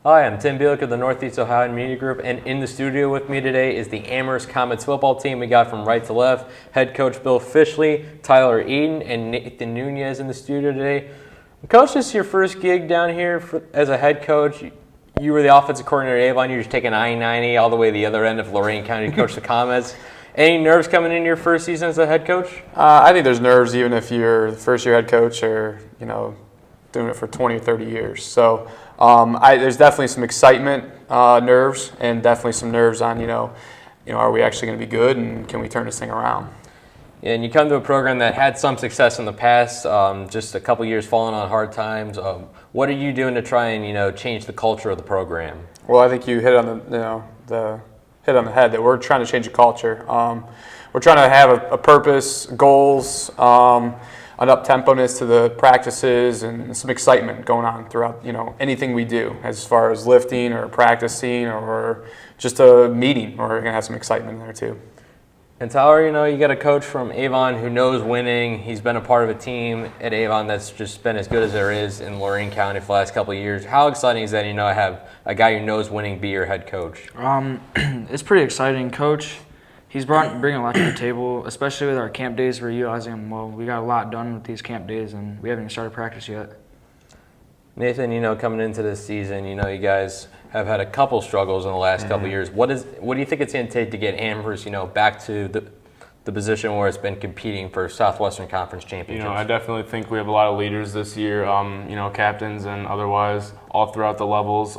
Hi, I'm Tim Bielek of the Northeast Ohio Media Group, and in the studio with me today is the Amherst Comets football team. We got from right to left, head coach Bill Fishleigh, Tyler Eaton, and Nathan Nunez in the studio today. Coach, this is your first gig down here as a head coach. You were the offensive coordinator at Avon. You're just taking I-90 all the way to the other end of Lorain County to coach the Comets. Any nerves coming into your first season as a head coach? I think there's nerves even if you're the first year head coach or, doing it for 20 or 30 years. So there's definitely some excitement, nerves, and definitely some nerves on, are we actually going to be good and can we turn this thing around? Yeah, and you come to a program that had some success in the past, just a couple years falling on hard times. What are you doing to try and, change the culture of the program? Well, I think you hit on the hit on the head that we're trying to change the culture. We're trying to have a purpose, goals, an up-temponess to the practices, and some excitement going on throughout, anything we do as far as lifting or practicing or just a meeting. We're going to have some excitement in there too. And Tyler, you got a coach from Avon who knows winning. He's been a part of a team at Avon that's just been as good as there is in Lorain County for the last couple of years. How exciting is that, have a guy who knows winning be your head coach? It's pretty exciting. Coach, he's bringing a lot to the table, especially with our camp days. We're utilizing them well. We got a lot done with these camp days, and we haven't even started practice yet. Nathan, coming into this season, you guys have had a couple struggles in the last couple of years. What do you think it's going to take to get Amherst, back to the position where it's been competing for Southwestern Conference championships? I definitely think we have a lot of leaders this year, captains and otherwise, all throughout the levels.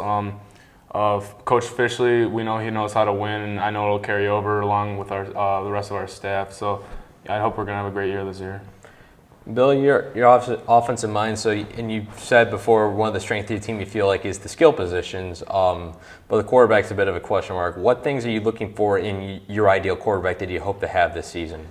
Of Coach Fishleigh, we know he knows how to win, and I know it'll carry over along with our the rest of our staff. So I hope we're going to have a great year this year. Bill, you're offensive mind, and you said before one of the strengths of your team you feel like is the skill positions, but the quarterback's a bit of a question mark. What things are you looking for in your ideal quarterback that you hope to have this season?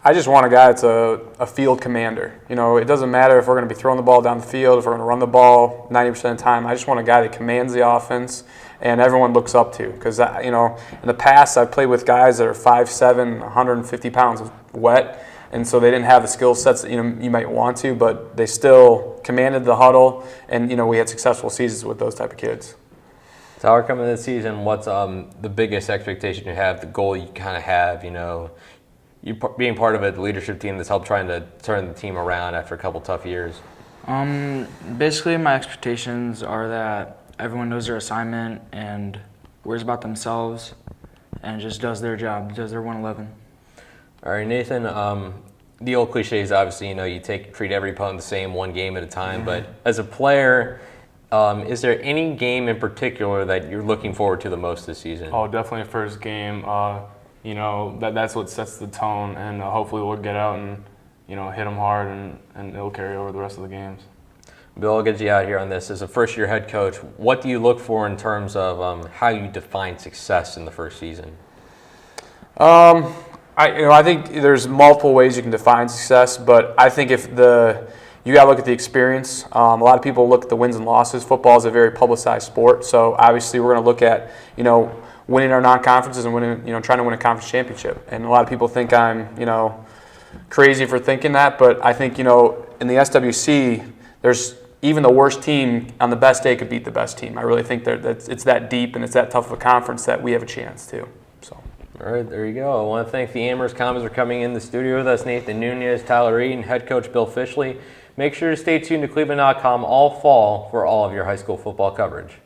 I just want a guy that's a field commander. It doesn't matter if we're going to be throwing the ball down the field, if we're going to run the ball 90% of the time. I just want a guy that commands the offense and everyone looks up to. Because, in the past I've played with guys that are 5'7", 150 pounds wet, and so they didn't have the skill sets that you might want to, but they still commanded the huddle, and we had successful seasons with those type of kids. Tyler, coming this season, what's the biggest expectation you have, the goal you kind of have, you being part of a leadership team that's helped trying to turn the team around after a couple tough years? Basically, my expectations are that everyone knows their assignment and worries about themselves and just does their job, does their 111. All right, Nathan, the old cliche is obviously, you treat every opponent the same, one game at a time. But as a player, is there any game in particular that you're looking forward to the most this season? Oh, definitely the first game. That's what sets the tone, and hopefully we'll get out and, hit them hard, and it'll carry over the rest of the games. Bill, I'll get you out here on this. As a first-year head coach, what do you look for in terms of how you define success in the first season? I think there's multiple ways you can define success, but I think you got to look at the experience. A lot of people look at the wins and losses. Football is a very publicized sport, so obviously we're going to look at winning our non-conferences and trying to win a conference championship. And a lot of people think I'm crazy for thinking that, but I think in the SWC, there's even the worst team on the best day could beat the best team. I really think that it's that deep and it's that tough of a conference that we have a chance too. So. All right, there you go. I want to thank the Amherst Comets for coming in the studio with us. Nathan Nunez, Tyler Eaton, head coach Bill Fishleigh. Make sure to stay tuned to cleveland.com all fall for all of your high school football coverage.